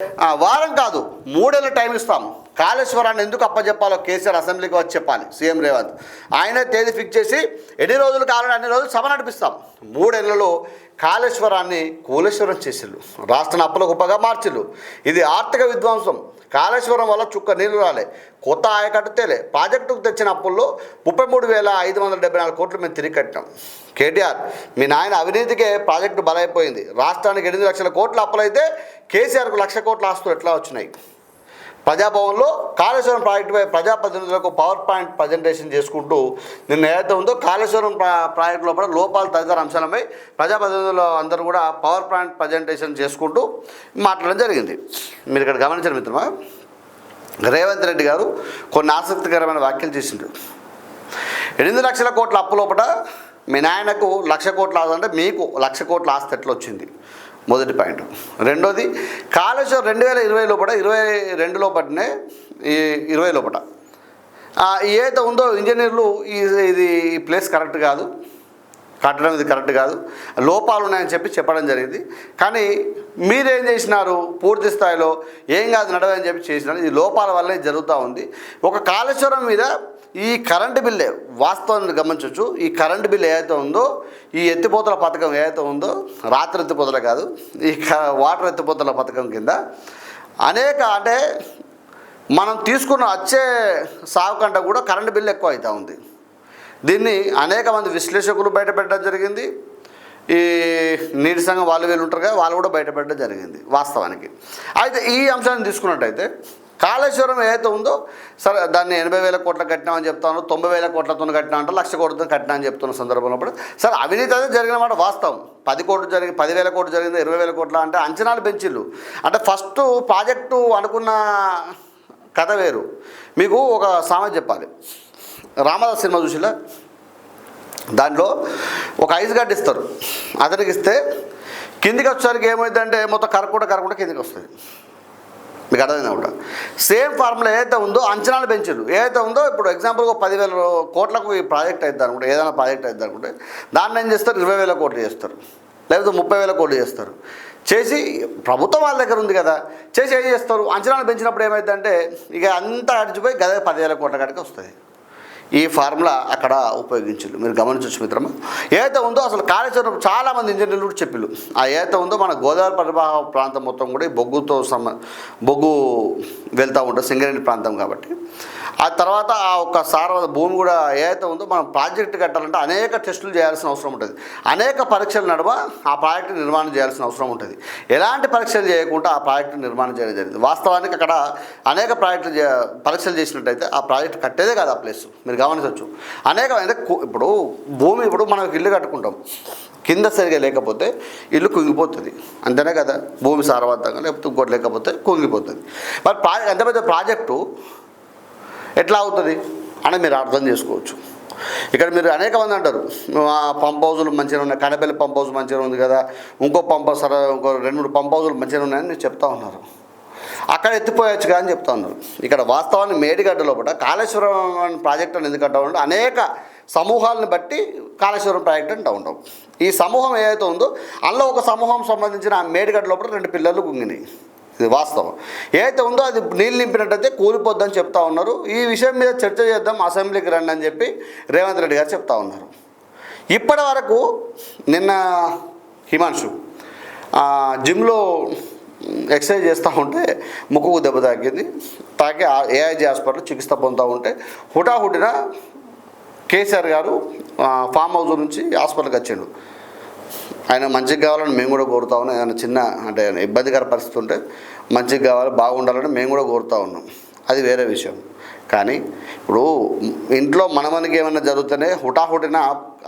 వారం కాదు 3 ఏళ్ళ టైం ఇస్తాం. కాళేశ్వరాన్ని ఎందుకు అప్పచెప్పాలో కేసీఆర్ అసెంబ్లీకి వచ్చి చెప్పాలి. సీఎం రేవంత్ ఆయనే తేదీ ఫిక్స్ చేసి ఎన్ని రోజులు కావాలని అన్ని రోజులు సభ నడిపిస్తాం. 3 ఏళ్లలో కాళేశ్వరాన్ని కూలేశ్వరం చేసిళ్ళు, రాష్ట్రాన్ని అప్పుల కుప్పగా మార్చిళ్ళు. ఇది ఆర్థిక విధ్వంసం. కాళేశ్వరం వల్ల చుక్క నీళ్లు రాలే, కొత్త ఆయకట్టు తేలే, ప్రాజెక్టుకు తెచ్చిన అప్పుల్లో 33,574 కోట్లు మేము తిరిగి కట్టినాం. కేటీఆర్ మీ నాయన అవినీతికే ప్రాజెక్టు బలైపోయింది. రాష్ట్రానికి 8 లక్షల కోట్ల అప్పులైతే కేసీఆర్కు 1,00,000 కోట్ల ఆస్తులు ఎట్లా వచ్చినాయి? ప్రజాభవన్లో కాళేశ్వరం ప్రాజెక్టుపై ప్రజాప్రతినిధులకు పవర్ పాయింట్ ప్రజెంటేషన్ చేసుకుంటూ నిన్న ఏదైతే ఉందో కాళేశ్వరం ప్రాజెక్టులో కూడా లోపాలు తదితర అంశాలపై ప్రజాప్రతినిధులు అందరూ కూడా పవర్ పాయింట్ ప్రజెంటేషన్ చేసుకుంటూ మాట్లాడడం జరిగింది. మీరు ఇక్కడ గమనించిన మిత్రమా, రేవంత్ రెడ్డి గారు కొన్ని ఆసక్తికరమైన వ్యాఖ్యలు చేసిండ్రు. 8 లక్షల కోట్ల అప్పు లోపల మీ నాయనకు 1,00,000 కోట్ల ఆస్తి అంటే మీకు 1,00,000 కోట్ల ఆస్తి ఎట్లా వచ్చింది? మొదటి పాయింట్. రెండోది, కాళేశ్వరం 2020 లోపల 22 లోపలనే ఈ 20 లోపల ఏదైతే ఉందో ఇంజనీర్లు ఇది ఈ ప్లేస్ కరెక్ట్ కాదు, కట్టడం ఇది కరెక్ట్ కాదు, లోపాలు ఉన్నాయని చెప్పడం జరిగింది. కానీ మీరేం చేసినారు? పూర్తి స్థాయిలో ఏం కాదు నడవని చెప్పి చేసినారు. ఇది లోపాల వల్లే జరుగుతూ ఉంది. ఒక కాళేశ్వరం మీద ఈ కరెంటు బిల్లే వాస్తవాన్ని గమనించవచ్చు. ఈ కరెంటు బిల్లు ఏదైతే ఉందో, ఈ ఎత్తిపోతల పథకం ఏదైతే ఉందో, రాత్రి ఎత్తిపోతల కాదు, ఈ వాటర్ ఎత్తిపోతల పథకం కింద అనేక అంటే మనం తీసుకున్న వచ్చే సాగు కంటే కూడా కరెంటు బిల్లు ఎక్కువ అవుతూ ఉంది. దీన్ని అనేక మంది విశ్లేషకులు బయటపెట్టడం జరిగింది. ఈ నీటి సంఘం వీళ్ళు ఉంటారు కదా, వాళ్ళు కూడా బయటపెట్టడం జరిగింది వాస్తవానికి. అయితే ఈ అంశాన్ని తీసుకున్నట్టయితే కాళేశ్వరం ఏదైతే ఉందో సరే దాన్ని 80,000 కోట్ల కట్టినామని చెప్తాను, 90,000 కోట్లతో కట్టినా అంటే 1,00,000 కోట్లతో కట్టినా అని చెప్తున్న సందర్భంలో సరే అవినీతి అయితే జరిగిన మాట వాస్తవం. 10,000 కోట్లు జరిగింది, 20,000 కోట్ల అంటే అంచనాలు పెంచిళ్ళు. అంటే ఫస్ట్ ప్రాజెక్టు అనుకున్న కథ వేరు. మీకు ఒక సామెత చెప్పాలి. రామదాస్ సినిమా చూసిలా, దాంట్లో ఒక ఐస్ గడ్డ ఇస్తారు, అతనికి ఇస్తే కిందికి వచ్చేసరికి ఏమవుతుందంటే మొత్తం కరకుండా కిందికి వస్తుంది. మీకు అర్థమైందా కూడా సేమ్ ఫార్ములా ఏదైతే ఉందో అంచనాలు పెంచారు. ఏదైతే ఉందో ఇప్పుడు ఎగ్జాంపుల్గా 10,000 కోట్లకు ఈ ప్రాజెక్ట్ అవుతుంది అనుకుంటే, ఏదైనా ప్రాజెక్ట్ అవుతుంది అనుకుంటే దాన్ని ఏం చేస్తారు? 20,000 కోట్లు చేస్తారు, లేకపోతే 30,000 కోట్లు చేస్తారు. చేసి ప్రభుత్వం వాళ్ళ దగ్గర ఉంది కదా, చేసి ఏం చేస్తారు? అంచనాలు పెంచినప్పుడు ఏమైందంటే ఇక అంతా అడిచిపోయి గదే 10,000 కోట్ల కాడికి వస్తుంది. ఈ ఫార్ములా అక్కడ ఉపయోగించారు. మీరు గమనించవచ్చు మిత్రమా. ఏదైతే ఉందో అసలు కాళేశ్వరం చాలామంది ఇంజనీర్లు కూడా చెప్పిళ్ళు. ఆ ఏదైతే ఉందో మన గోదావరి పరివాహ ప్రాంతం మొత్తం కూడా బొగ్గు వెళ్తూ ఉంటుంది, సింగరేణి ప్రాంతం కాబట్టి. ఆ తర్వాత ఆ ఒక్క భూమి కూడా ఏదైతే ఉందో మనం ప్రాజెక్టు కట్టాలంటే అనేక టెస్టులు చేయాల్సిన అవసరం ఉంటుంది, అనేక పరీక్షల నడుమ ఆ ప్రాజెక్టు నిర్మాణం చేయాల్సిన అవసరం ఉంటుంది. ఎలాంటి పరీక్షలు చేయకుండా ఆ ప్రాజెక్టు నిర్మాణం చేయడం జరిగింది. వాస్తవానికి అక్కడ అనేక పరీక్షలు చేసినట్టయితే ఆ ప్రాజెక్టు కట్టేదే కాదు ఆ ప్లేస్. మీరు గమనించవచ్చు. అనేక అంటే ఇప్పుడు మనం ఇల్లు కట్టుకుంటాం, కింద సరిగా లేకపోతే ఇల్లు కుంగిపోతుంది, అంతేనే కదా. భూమి సారవంతంగా లేకపోతే ఇంకోటి లేకపోతే కుంగిపోతుంది. మరి అంత పెద్ద ప్రాజెక్టు ఎట్లా అవుతుంది అని మీరు అర్థం చేసుకోవచ్చు. ఇక్కడ మీరు అనేక మంది అంటారు పంప్ హౌజులు మంచిగా ఉన్నాయి, కనపల్లి పంప్ హౌస్ మంచిగా ఉంది కదా, ఇంకో 2-3 పంప్ హౌజులు మంచిగా ఉన్నాయని మీరు చెప్తా ఉన్నారు. అక్కడ ఎత్తిపోయచ్చు కదా అని చెప్తా ఉన్నారు. ఇక్కడ వాస్తవాన్ని మేడిగడ్డ లోపల కాళేశ్వరం ప్రాజెక్ట్ అని ఎందుకు అంటా ఉంటాం? అనేక సమూహాలను బట్టి కాళేశ్వరం ప్రాజెక్ట్ అంటూ ఉంటాం. ఈ సమూహం ఏదైతే ఉందో అందులో ఒక సమూహం సంబంధించిన మేడిగడ్డ లోపల 2 పిల్లలు కుంగినాయి. ఇది వాస్తవం. ఏదైతే ఉందో అది నీళ్ళు నింపినట్టయితే కూలిపోద్దని చెప్తా ఉన్నారు. ఈ విషయం మీద చర్చ చేద్దాం, అసెంబ్లీకి రండి అని చెప్పి రేవంత్ రెడ్డి గారు చెప్తా ఉన్నారు. ఇప్పటి వరకు నిన్న హిమాంశు జిమ్లో ఎక్సర్సైజ్ చేస్తూ ఉంటే ముక్కుకు దెబ్బ తాకింది. తాకి ఏఐజీ హాస్పిటల్ చికిత్స పొందుతూ ఉంటే హుటాహుటిన కేసీఆర్ గారు ఫామ్ హౌస్ నుంచి హాస్పిటల్కి వచ్చిండు. ఆయన మంచిగా కావాలని మేము కూడా కోరుతా ఉన్నాం. ఏదైనా చిన్న అంటే ఇబ్బందికర పరిస్థితి ఉంటే మంచిగా కావాలి, బాగుండాలని మేము కూడా కోరుతూ ఉన్నాం. అది వేరే విషయం. కానీ ఇప్పుడు ఇంట్లో మనకి ఏమైనా జరుగుతూనే హుటాహుటిన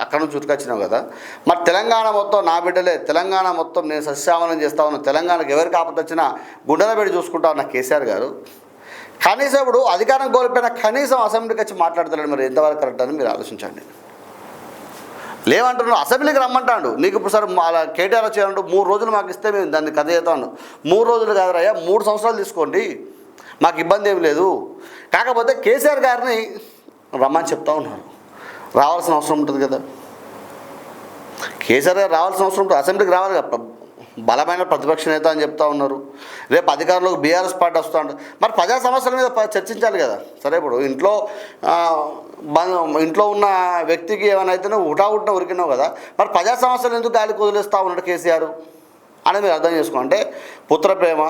అక్కడ నుంచి ఉతికొచ్చినావు కదా. మరి తెలంగాణ మొత్తం నా బిడ్డలే, తెలంగాణ మొత్తం నేను సస్యావనం చేస్తా ఉన్నాను, తెలంగాణకు ఎవరికి ఆపద వచ్చినా గుండెల పెట్టి చూసుకుంటా ఉన్న కేసీఆర్ గారు కనీసం ఇప్పుడు అధికారం కోల్పోయిన కనీసం అసెంబ్లీకి వచ్చి మాట్లాడతాడు. మరి ఎంతవరకు కరెక్ట్ అని మీరు ఆలోచించండి. లేవంటున్నాడు, అసెంబ్లీకి రమ్మంటాడు. నీకు ఇప్పుడు సార్ అలా కేటీఆర్ వచ్చాడు 3 రోజులు మాకు ఇస్తే మేము దాన్ని కథ చేస్తాను. 3 రోజులు కాదరయ్యా, 3 సంవత్సరాలు తీసుకోండి, మాకు ఇబ్బంది ఏమి లేదు. కాకపోతే కేసీఆర్ గారిని రమ్మని చెప్తా ఉన్నారు. రావాల్సిన అవసరం ఉంటుంది కదా, కేసీఆర్ గారు రావాల్సిన అవసరం ఉంటుంది, అసెంబ్లీకి రావాలి కదా. బలమైన ప్రతిపక్ష నేత అని చెప్తా ఉన్నారు. రేపు అధికారంలోకి బీఆర్ఎస్ పార్టీ వస్తూ ఉంటుంది. మరి ప్రజా సమస్యల మీద చర్చించాలి కదా. సరే, ఇప్పుడు ఇంట్లో ఉన్న వ్యక్తికి ఏమైనా అయితేనే ఉటావుట్న ఉరికినావు కదా, మరి ప్రజా సమస్యలు ఎందుకు గాలికి వదిలేస్తూ ఉన్నాడు కేసీఆర్ అనేది మీరు అర్థం చేసుకోండి. అంటే పుత్ర ప్రేమ,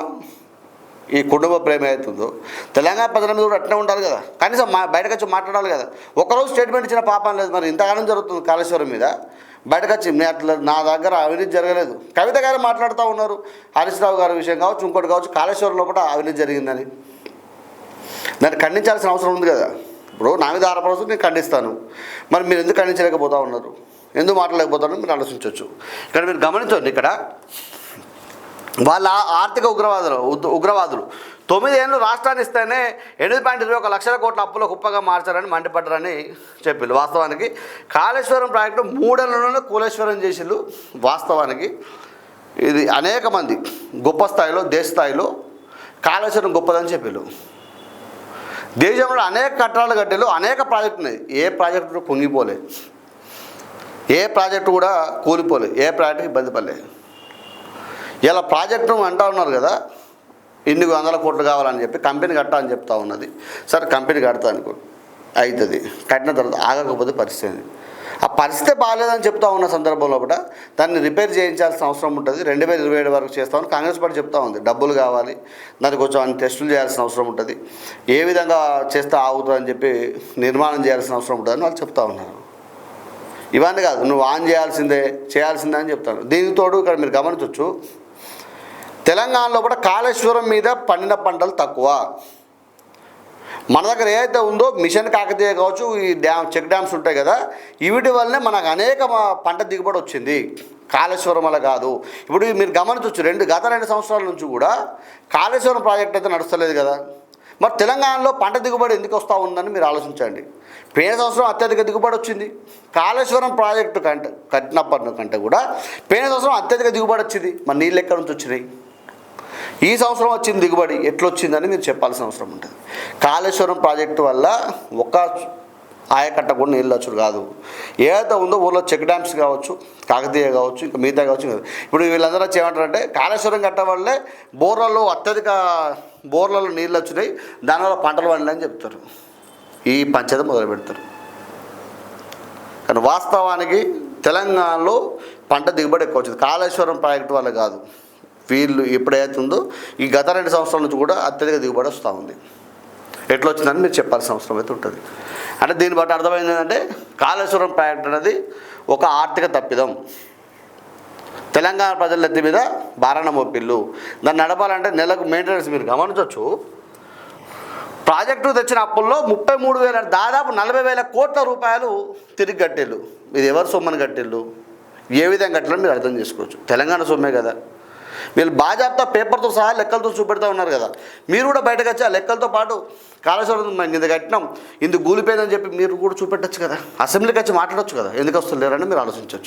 ఈ కుటుంబ ప్రేమ అవుతుందో తెలంగాణ ప్రజల మీద కూడా అట్నే ఉండాలి కదా. కనీసం బయటకు వచ్చి మాట్లాడాలి కదా. ఒకరోజు స్టేట్మెంట్ ఇచ్చిన పాపం లేదు. మరి ఇంతకాలం జరుగుతుంది కాళేశ్వరం మీద, బయటకు వచ్చి అట్లా నా దగ్గర అవినీతి జరగలేదు. కవిత గారు మాట్లాడుతూ ఉన్నారు, హరీష్ రావు గారి విషయం కావచ్చు, ఇంకోటి కావచ్చు, కాళేశ్వరంలో కూడా అవినీతి జరిగిందని. దాన్ని ఖండించాల్సిన అవసరం ఉంది కదా. ఇప్పుడు నా మీద ఆరోపణలు నేను ఖండిస్తాను, మరి మీరు ఎందుకు ఖండించలేకపోతూ ఉన్నారు, ఎందుకు మాట్లాడలేకపోతారని మీరు ఆలోచించవచ్చు. ఇక్కడ మీరు గమనించండి, ఇక్కడ వాళ్ళ ఆర్థిక ఉగ్రవాదులు 9 ఏళ్ళు రాష్ట్రాన్ని ఇస్తేనే 8.21 లక్షల కోట్ల అప్పుల కుప్పగా మార్చారని మండిపడ్డారని చెప్పిళ్ళు. వాస్తవానికి కాళేశ్వరం ప్రాజెక్టు 3 ఏళ్లలోనే కూలేశ్వరం చేసిళ్ళు. వాస్తవానికి ఇది అనేక మంది గొప్ప స్థాయిలో, దేశ స్థాయిలో కాళేశ్వరం గొప్పదని చెప్పిళ్ళు. దేశంలో అనేక కట్టడాలు కట్టేలు, అనేక ప్రాజెక్టులు ఉన్నాయి. ఏ ప్రాజెక్టు కుంగిపోలే, ఏ ప్రాజెక్టు కూడా కూలిపోలే, ఏ ప్రాజెక్టుకి ఇబ్బంది పడలేదు. ఇలా ప్రాజెక్టు అంటూ ఉన్నారు కదా, ఇన్ని 100 కోట్లు కావాలని చెప్పి కంపెనీ కట్టాలని చెప్తా ఉన్నది. సరే, కంపెనీ కడతా అనుకో, అవుతుంది, కట్టిన తర్వాత ఆగకపోతే పరిస్థితి, ఆ పరిస్థితి బాగాలేదని చెప్తా ఉన్న సందర్భంలో కూడా దాన్ని రిపేర్ చేయించాల్సిన అవసరం ఉంటుంది. 2027 వరకు చేస్తామని కాంగ్రెస్ పార్టీ చెప్తా ఉంది. డబ్బులు కావాలి, దానికి కొంచెం అన్ని టెస్టులు చేయాల్సిన అవసరం ఉంటుంది, ఏ విధంగా చేస్తే ఆగుతుందని చెప్పి నిర్మాణం చేయాల్సిన అవసరం ఉంటుందని వాళ్ళు చెప్తా ఉన్నారు. ఇవన్నీ కాదు, నువ్వు ఆన్ చేయాల్సిందే అని చెప్తాను. దీనికి తోడు ఇక్కడ మీరు గమనించవచ్చు, తెలంగాణలో కూడా కాళేశ్వరం మీద పండిన పంటలు తక్కువ. మన దగ్గర ఏదైతే ఉందో మిషన్ కాకతీయ కావచ్చు, ఈ చెక్ డ్యామ్స్ ఉంటాయి కదా, వీటి వల్లనే మనకు అనేక పంట దిగుబడి వచ్చింది. కాళేశ్వరం వల్ల కాదు. ఇప్పుడు మీరు గమనించవచ్చు, గత 2 సంవత్సరాల నుంచి కూడా కాళేశ్వరం ప్రాజెక్ట్ అయితే నడుస్తలేదు కదా. మరి తెలంగాణలో పంట దిగుబడి ఎందుకు వస్తూ ఉందని మీరు ఆలోచించండి. పోయిన సంవత్సరం అత్యధిక దిగుబడి వచ్చింది. కాళేశ్వరం ప్రాజెక్టు కట్టినప్పటి కంటే కూడా పోయిన సంవత్సరం అత్యధిక దిగుబడి వచ్చింది. మరి నీళ్ళు ఎక్కడి నుంచి వచ్చినాయి? ఈ సంవత్సరం వచ్చింది దిగుబడి ఎట్లొచ్చిందని మీరు చెప్పాల్సిన అవసరం ఉంటుంది. కాళేశ్వరం ప్రాజెక్టు వల్ల ఒక ఆయకట్ట కూడా నీళ్ళు వచ్చుడు కాదు. ఏదైతే ఉందో ఊళ్ళో చెక్ డ్యామ్స్ కావచ్చు, కాకతీయ కావచ్చు, ఇంకా మిగతా కావచ్చు. ఇప్పుడు వీళ్ళందరూ వచ్చి ఏమంటారంటే కాళేశ్వరం కట్ట వల్లే అత్యధిక బోర్లలో నీళ్ళు వచ్చినాయి, దానివల్ల పంటలు పండినాయని చెప్తారు. ఈ పంచద మొదలు పెడతారు. కానీ వాస్తవానికి తెలంగాణలో పంట దిగుబడి ఎక్కువ వచ్చింది కాళేశ్వరం ప్రాజెక్టు వల్ల కాదు. వీళ్ళు ఎప్పుడైతే ఉందో ఈ గత 2 సంవత్సరాల నుంచి కూడా అత్యధిక దిగుబడి వస్తూ ఉంది. ఎట్లా వచ్చిందని మీరు చెప్పాల్సిన అవసరం అయితే ఉంటుంది. అంటే దీన్ని బట్టి అర్థమైంది ఏంటంటే కాళేశ్వరం ప్రాజెక్ట్ అనేది ఒక ఆర్థిక తప్పిదం. తెలంగాణ ప్రజల ఎత్తి మీద భారణ మోపిళ్ళు. దాన్ని నడపాలంటే నెలకు మెయింటెనెన్స్ మీరు గమనించవచ్చు. ప్రాజెక్టు తెచ్చిన అప్పుల్లో 33,000 దాదాపు 40,000 కోట్ల రూపాయలు తిరిగి కట్టేళ్ళు. ఇది ఎవరు సొమ్మని కట్టేళ్ళు, ఏ విధంగా కట్టాలని మీరు అర్థం చేసుకోవచ్చు. తెలంగాణ సొమ్మే కదా. వీళ్ళు బాజాబ్తా పేపర్తో సహా లెక్కలతో చూపెడతా ఉన్నారు కదా. మీరు కూడా బయటకు వచ్చి ఆ లెక్కలతో పాటు కాళేశ్వరం మేము ఇంత కట్టినాం, ఇందుకు కూలిపోయిందని చెప్పి మీరు కూడా చూపెట్టచ్చు కదా. అసెంబ్లీకి వచ్చి మాట్లాడచ్చు కదా. ఎందుకు వస్తలేరని మీరు ఆలోచించవచ్చు.